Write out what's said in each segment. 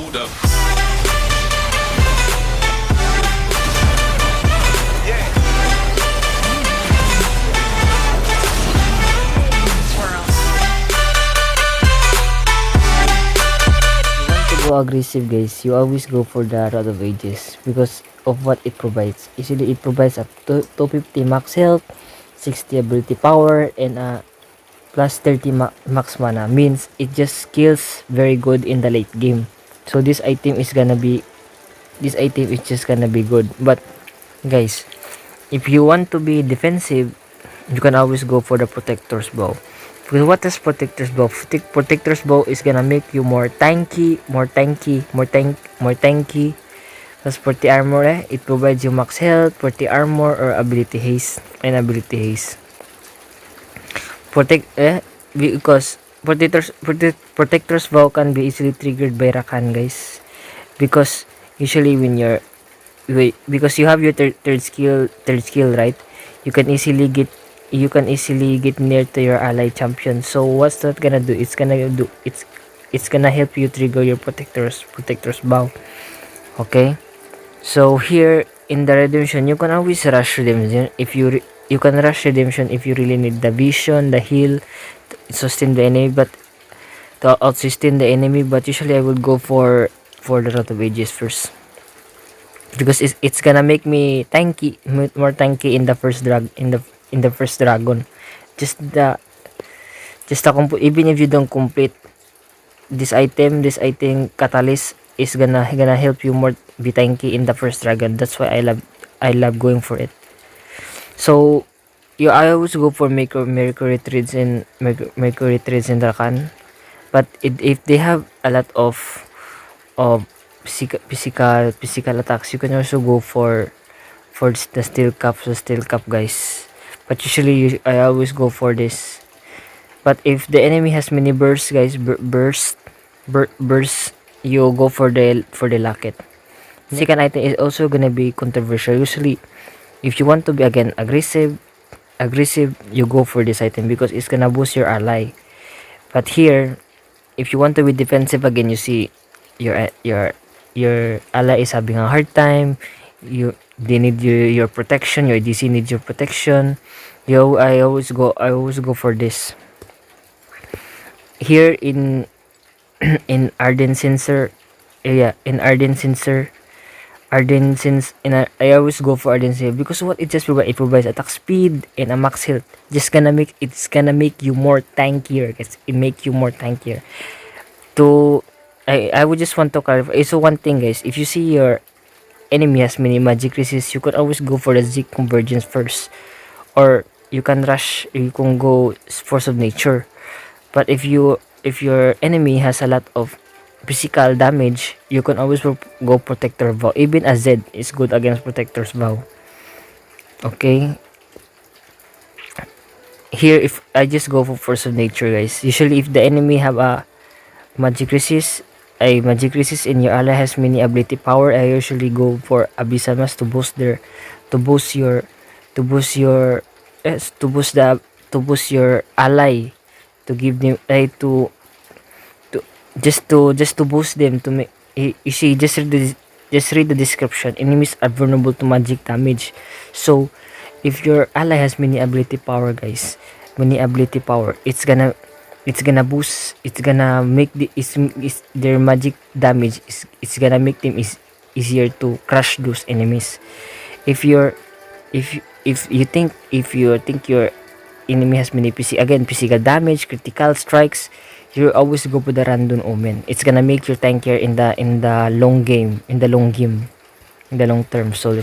hold up. To go aggressive guys, you always go for the Rod of Ages because of what it provides. Usually it provides up to 250 max health, 60 ability power, and plus 30 max mana. Means it just skills very good in the late game. So this item is just gonna be good. But guys, if you want to be defensive, you can always go for the Protector's Bow. Because what is Protector's Bow? Protector's Bow is gonna make you more tanky, more tanky. Plus 40 armor it provides you max health, 40 armor, or ability haste, and ability haste. Because Protector's Vow can be easily triggered by Rakan guys. Because usually when because you have your third skill, right? You can easily get near to your ally champion. So what's that gonna do? It's gonna help you trigger your protector's bow. Okay, so here in the redemption, you can always rush redemption you can rush redemption if you really need the vision, the heal, to sustain the enemy, but to out sustain the enemy. But usually I would go for the Rod of Ages first, because it's gonna make me more tanky in the first first dragon. Just the even if you don't complete this item catalyst is gonna help you more be tanky in the first dragon. That's why I love going for it. So yeah, I always go for Mercury Trades and Rakan. But if they have a lot of physical attacks, you can also go for the steel cup guys. But usually I always go for this. But if the enemy has many bursts guys, burst, you go for the locket. Second item is also gonna be controversial. Usually if you want to be again aggressive, you go for this item because it's gonna boost your ally. But here, if you want to be defensive again, you see your ally is having a hard time. They need your protection. Your DC needs your protection. I always go for this. Here in in Arden Sensor, yeah, in Arden Sensor, I always go for Arden Sensor because what it provides attack speed and a max health. It's gonna make you more tankier. It make you more tankier. To I would just want to clarify. So one thing guys, if you see your enemy has many magic resist, you could always go for the Zik convergence first, or you can go force of nature. But if your enemy has a lot of physical damage, you can always go protector vow. Even a Z is good against protector's vow. Okay, here if I just go for force of nature guys, usually if the enemy have a magic resist and your ally has many ability power, I usually go for abyssal mass to boost your ally, to give them to boost them to make. You see, just read the description. Enemies are vulnerable to magic damage. So if your ally has many ability power guys, it's gonna boost, it's gonna make their magic damage it's gonna make them easier to crush those enemies. If you're if you think your enemy has many physical damage, critical strikes, you always go for the random omen. It's gonna make you tankier in the long game, in the long term. So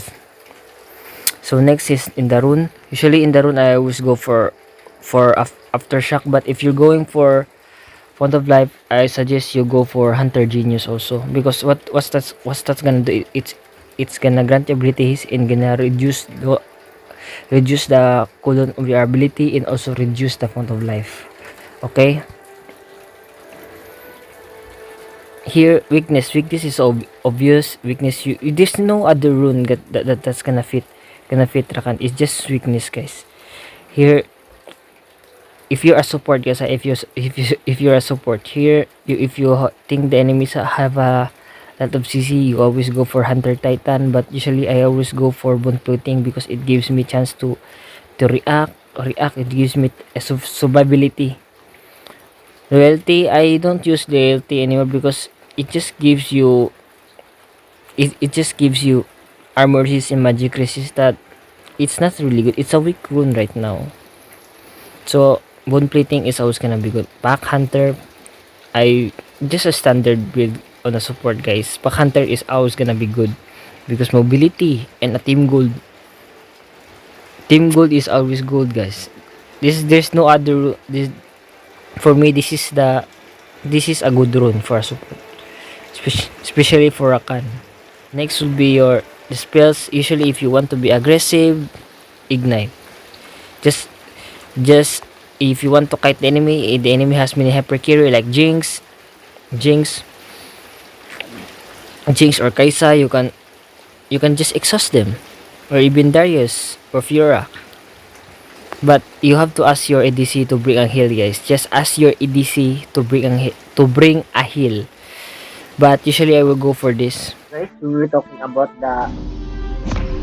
next is in the rune. Usually in the rune I always go for aftershock. But if you're going for font of life, I suggest you go for hunter genius also, because what's that's gonna do, it's gonna grant abilities and gonna reduce the cooldown of your ability and also reduce the font of life. Okay, here weakness is obvious weakness. There's no other rune that's gonna fit Rakan. It's just weakness guys. Here if you're a support guys, if you're a support here, if you think the enemies have a lot of CC, you always go for Hunter Titan, but usually I always go for bone plating because it gives me chance to react. It gives me a survivability. Loyalty, I don't use loyalty anymore because it just gives you it just gives you armor resist and magic resist that it's not really good. It's a weak rune right now. So bone plating is always gonna be good. Pack Hunter, I just a standard build on a support, guys. Pack Hunter is always gonna be good because mobility and a team gold. Team gold is always gold, guys. There's no other this for me. This is a good rune for a support, especially for Rakan. Next will be your the spells. Usually, if you want to be aggressive, ignite. Just just if you want to kite the enemy has many hypercarry like Jinx, Jinx or Kaisa. You can just exhaust them, or even Darius or Fiora. But you have to ask your ADC to bring a heal, guys. Just ask your ADC to bring a heal. But usually I will go for this. Guys, we were talking about the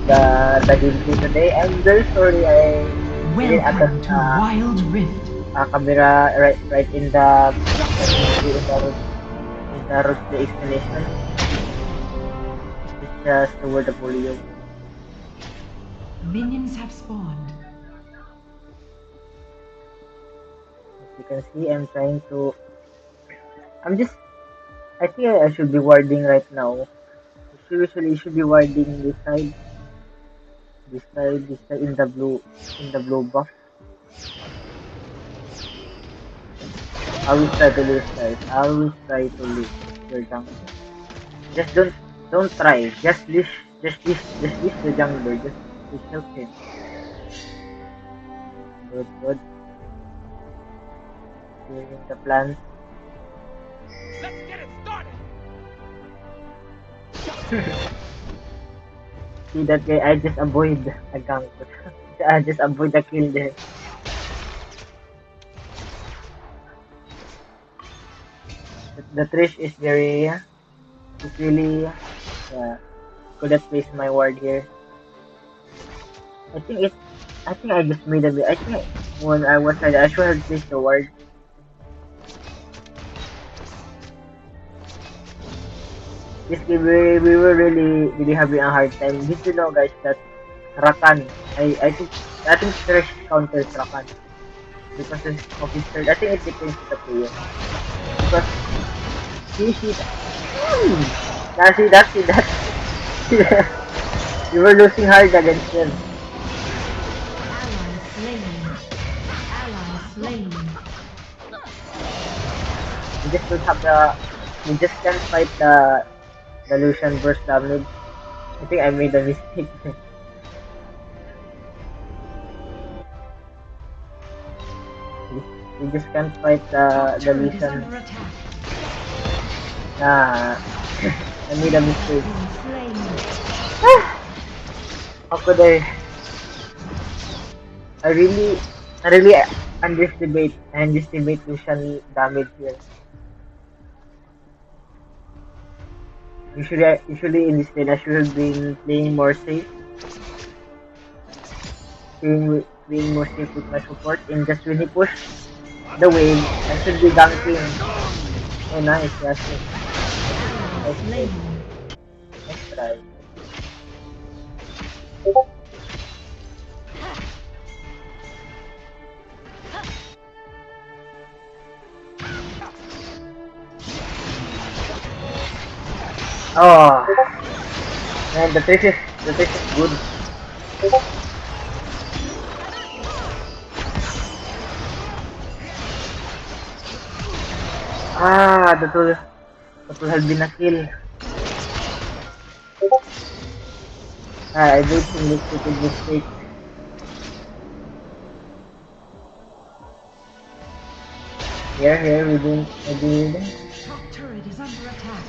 the gameplay today. I'm very sorry I didn't attach Welcome to Wild Rift. a camera right in the road play explanation. It's just the word of volume. Minions have spawned. As you can see, I'm just. I think I should be warding right now. You should be warding this side in the blue buff. I always try to lose, guys. I always try to lose your jungle. Just don't try. Just leash the jungler. Just help him. Good. Clearing the plants. See that guy? I just avoid the gank. I just avoid the kill there. The Trish is very, is really, could have placed my ward here. I think it, I think I just made a bit. I think when I was I should have placed the ward. This game we were really having a hard time. Did you know, guys, that Rakan, I think Thresh counters Rakan because of his third. I think it depends on the player because she that's you were losing hard against them. Ally slain. Ally slain. You just don't have you just can't fight the Lucian burst damage. I think I made a mistake. You just can't fight Top the turret is Lucian. under attack. Ah, I made a mistake. Been slain. How could I really, I really underestimate Lucian damage here. Usually in this lane, I should have been playing more safe, playing more safe with my support. And just when he pushed the wave, I should be ganking. Oh, nice, yes, Ally nice, slain. nice try. Oh, man, the trick is good. Ah, that will have been a kill. Ah, I made some stupid mistake. Here, we didn't. Top turret is under attack.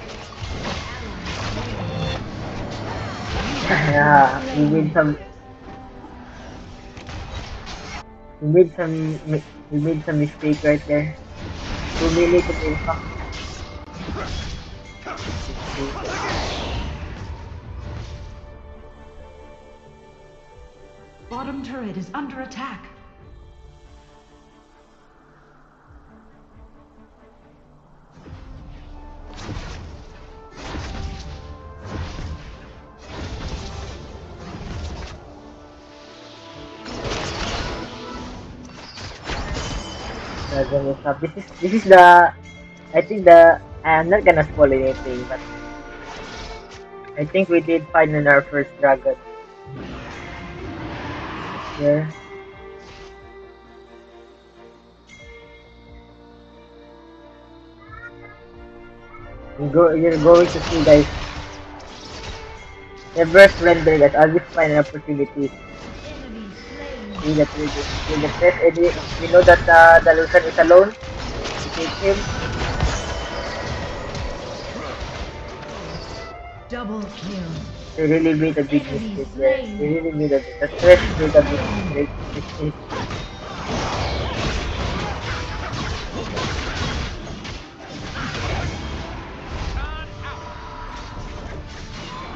Yeah, we made we made some mistake right there. 2 minutes of impact. Bottom turret is under attack. Dragon is up. This is the I think the I'm not gonna spoil anything, but I think we did find in our first dragon. Yeah. You're going to see guys. Never surrender guys. Always find an opportunity. Enemy slain. See that we get this and we know that the Lucian is alone. We take him. Double kill. They really made a big Enemy mistake there. They slain. really made the stress made a big Slain. great mistake.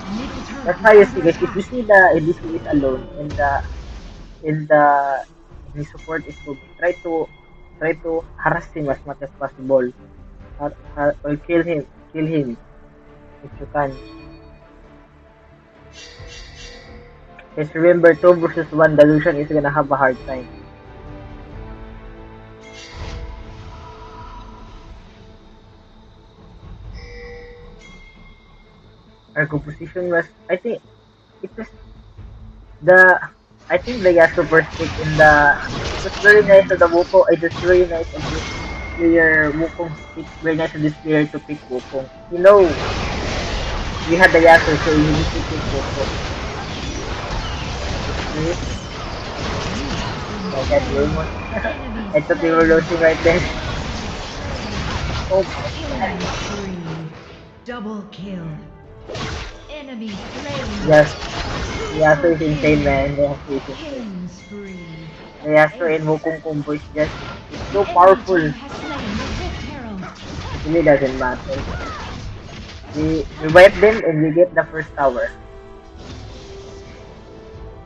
Middle turret That's is how you see under guys. If you attack. see the ADC is alone and the his support is too big, try to harass him as much as possible. Or kill him if you can. Just remember, 2 versus 1, the Lucian is gonna have a hard time. Our composition was, I think, it was the, I think the Yasuo first pick in the, it was very nice of the Wukong, it was very nice of this player, Wukong pick, very nice of this player to pick Wukong. We had the Yasuo, so you need to pick Wukong. Okay? You I have got been you slain. almost. Enemy I thought we were slain. losing right then. Oh my Killing god. spree. Double kill. Enemy slain. Yes, Yasuo Triple is insane, kill. man. Yasuo is insane. Killing spree. The Yasuo and Ace. Wukong combo is just, it's The so enemy powerful. team It has slain the Rift Herald. really doesn't matter. We wipe them and we get the first tower.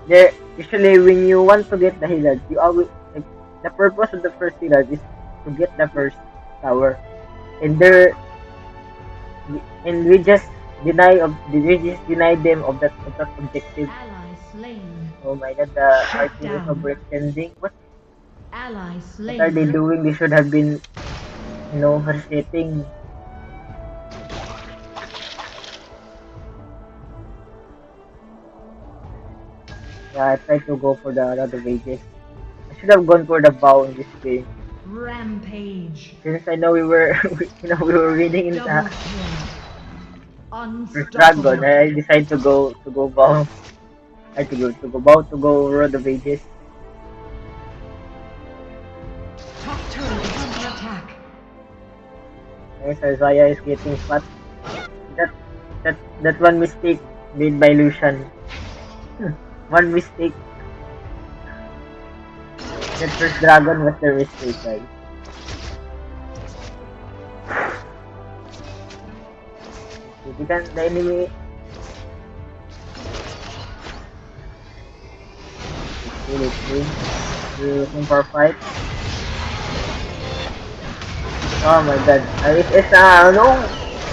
There, usually when you want to get the Hillard, you always, like, the purpose of the first Hillard is to get the first tower. And there, and we just deny them of that objective. Ally slain. Oh my god, our Shut team is down. overextending. Ally What are they slain. doing? They should have been, resetting. Yeah, I tried to go for the other wages. I should have gone for the bow in this game. Rampage. Since I know we were, we were winning in the Double kill. first dragon, Unstoppable. I decided to go bow. I to go bow to go road of ages. Top turret is under attack. Yes, Isaiah is getting fat. That that one mistake made by Lucian. One mistake. That first dragon was their mistake, guys. The enemy let's see. We're looking for a fight. Oh my god. It's no.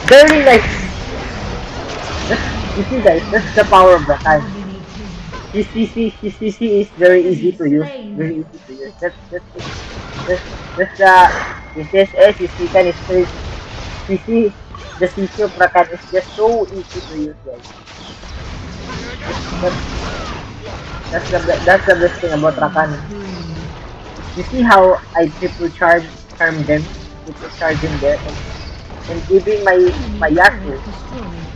Very nice. You see guys, that's the power of Rakan. Dominating. His CC is very easy Enemy to use. slain. Very easy to use. That's his SS, his Titan is very CC. The CC of Rakan is just so easy to use, guys. That's that's the best thing about Killing Rakan. spree. You see how I charm them, triple charging there, and giving my Enemy turret Yasuo, destroyed.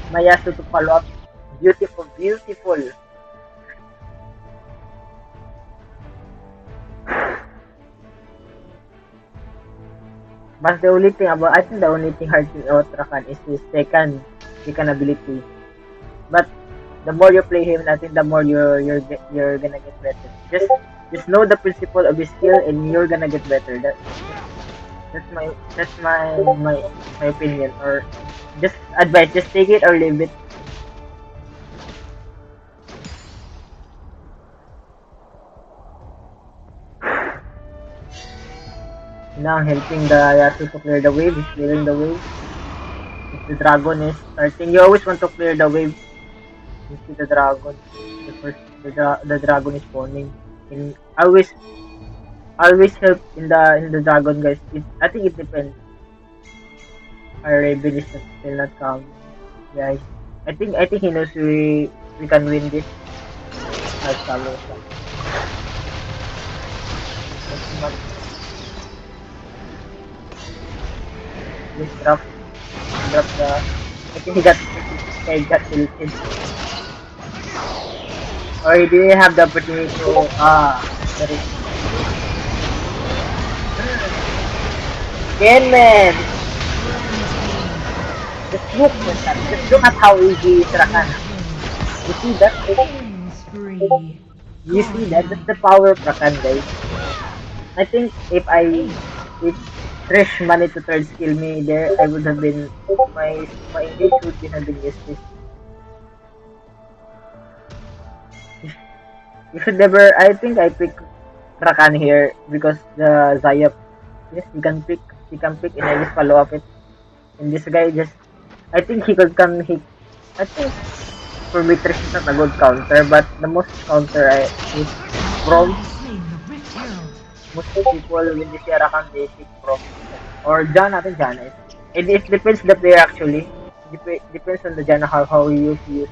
to follow up. Beautiful, beautiful. But I think the only thing hard thing about Rakan is his second ability. But the more you play him, I think the more you're gonna get better. Just know the principle of his skill, and you're gonna get better. That's my opinion, or Just advice, just take it or leave it. Now helping the Yasuo to clear the wave, he's clearing the wave. If the dragon is starting, you always want to clear the wave. You see the dragon. The first the dragon is spawning. And always help in the dragon guys. I think it depends. Our Raven is still not coming. Yeah, I think he knows we can win this. As coming is coming. Let's not just drop the. I think this guy got tilted. Or he didn't have the opportunity to there is again man. Just look at how easy is Rakan. You see that? Killing spree. You see that? That's the Godlike. power of Rakan guys. I think if Trish managed to third skill me there, I would have been my engage would have been useless. You should never. I think I pick Rakan here because the Zaya. Yes, he can pick, and I just follow up it. And this guy just. I think he could come. I think for me Trish is not a good counter, but the most counter is From. Ally slain the Rift Herald. Most people when they see Rakan, they pick From. Or Jana, I think Jana is. It depends the player actually. Depends on the Jana how he use it.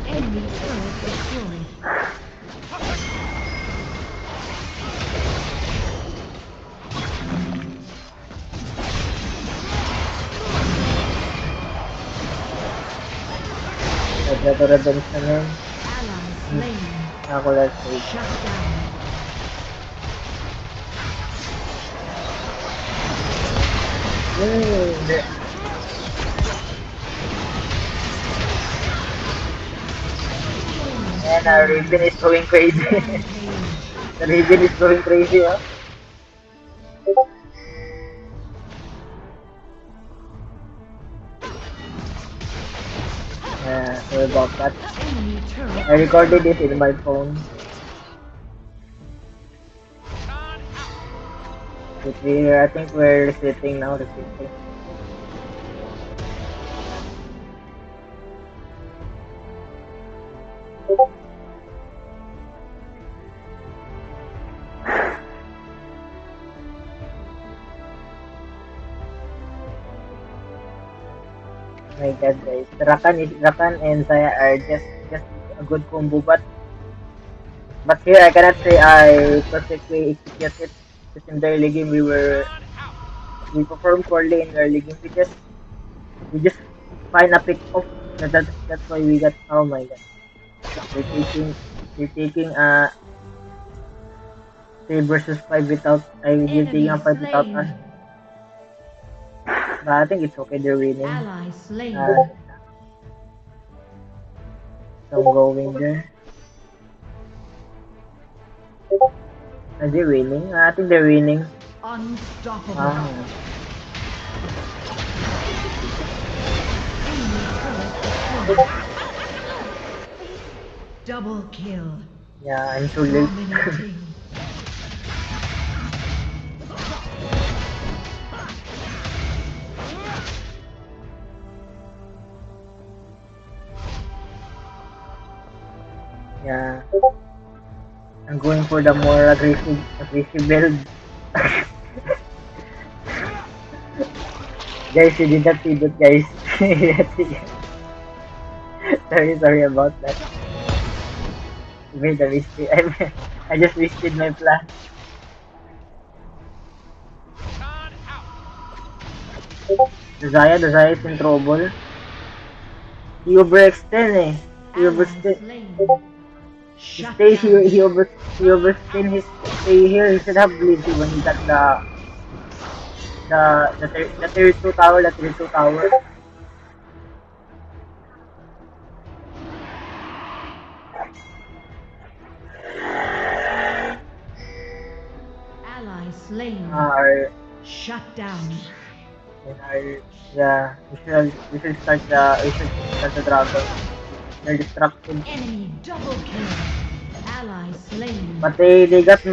Enemy turret destroyed. Nagre-revenge naman. Ally slain. Ako last stage. Shut down. Hmm. And our Raven is going crazy. Rampage. The Raven is going crazy, huh? Sorry about that. Enemy turret I recorded destroyed. this in my phone. I think we're resetting now, resetting. My god guys. Rakan and Zaya are just a good combo, but here I cannot say I perfectly execute it. Because in the early game we performed poorly in early game. We just find a pick off. That's why we got, oh my god. They're taking they're taking 3 versus 5 without they're taking Enemy a fight without us. slain. But I think it's okay, they're winning. Ally slain. Uh so I'm going there. Are they winning? I think they're winning. Unstoppable. Ah, Enemy turret destroyed. Double kill. yeah, I'm too late. Dominating. Yeah. I'm going for the more aggressive build. Guys, you did not see that guys. You did not see that. Sorry about that. I made a mistake. I just wasted my plan. The Zaya is in trouble. He overextend eh. He Ally overextend. slain. He Shut stay down. here. He overextend his stay here. He should have ability when he got the tier 2 tower. The tier 2 tower. Ally slain. Our Shut down. yeah, we should start the dragon. They're distracted. Enemy double kill. Ally slain. But they they got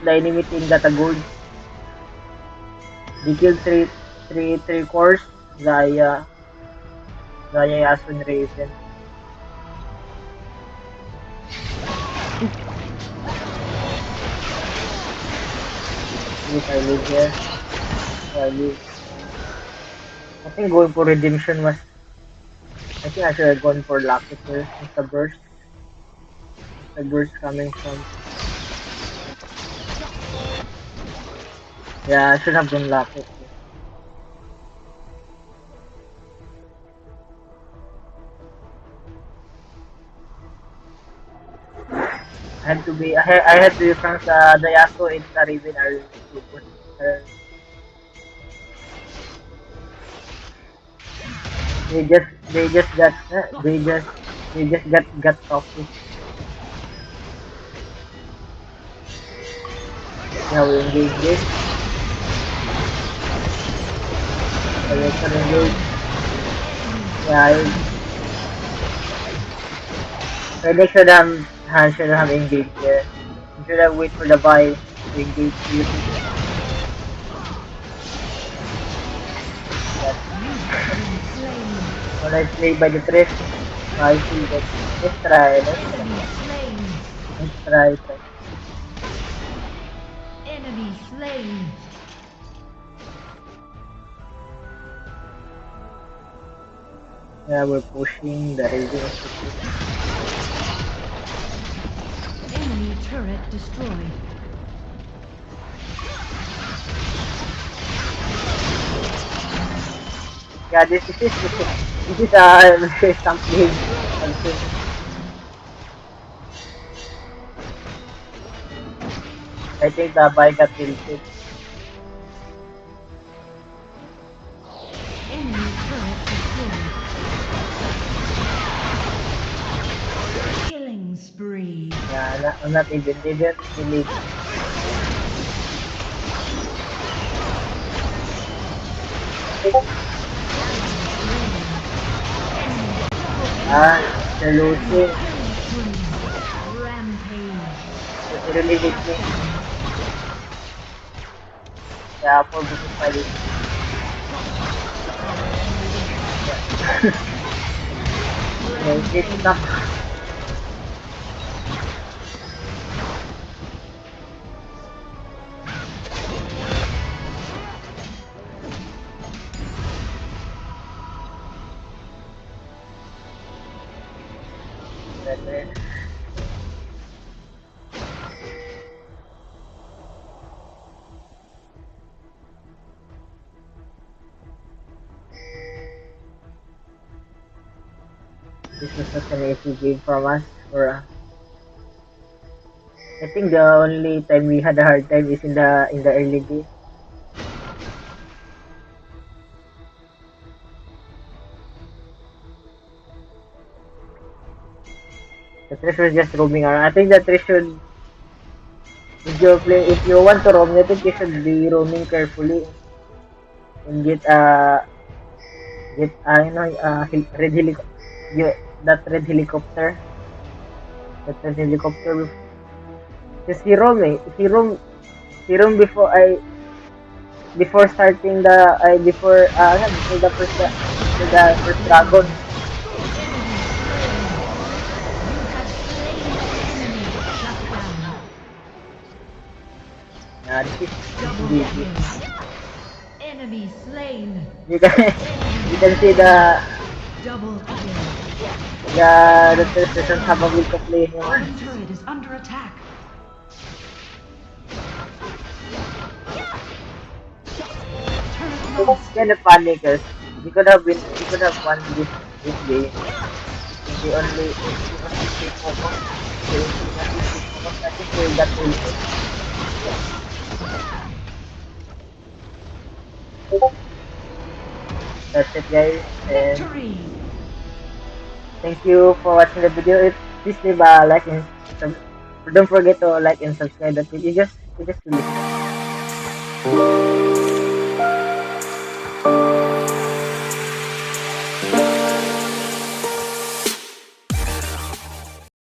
the enemy team got a gold. They killed three cores. Zaya, Yasun, Raven. If I live here, I live. I think going for redemption was. I think I should have gone for Locket here. Mr. Burst. Mr. Burst coming from. Yeah, I should have gone Locket here. I had to be frank. The Yasuo and the Raven are too good. Uh, they just got they just got coffee. See how we engage this. So we can engage. Yeah, I should have engaged there. You should have wait for the buy to engage you. But You have been slain. when I play by the trick, I see that let's try, Enemy slain. try. Enemy slain. Yeah, we're pushing the Raven is pushing. Enemy turret destroyed. Yeah, this is something. I think the buy got tilted. Enemy turret destroyed. Killing spree. Yeah, I'm not even. They didn't really. Ah, they're losing. Killing spree. Rampage. It's really big Shut thing. down. Yeah, for versus 5 is. Yeah, it's stuck. This was such an easy game from us. I think the only time we had a hard time is in the early game. The Trish was just roaming around. I think the Trish should, if you want to roam, I think you should be roaming carefully and get red helicopter, that red helicopter, that red helicopter. Because he roam before starting before before the first dragon. Enemy slain. You have slain an enemy. Shut down. This is Double easy. kill. Enemy slain. You can Enemy you can see slain. Double kill. the Trish doesn't have a will to play anymore. Bottom turret is under attack. Turret lost. Kind of funny because we could have won this game. If we stay focused. If we not stay focused, I think we got tilted. That's it guys, and Victory. thank you for watching the video. Please leave a like and So don't forget to like and subscribe that video. You just released it.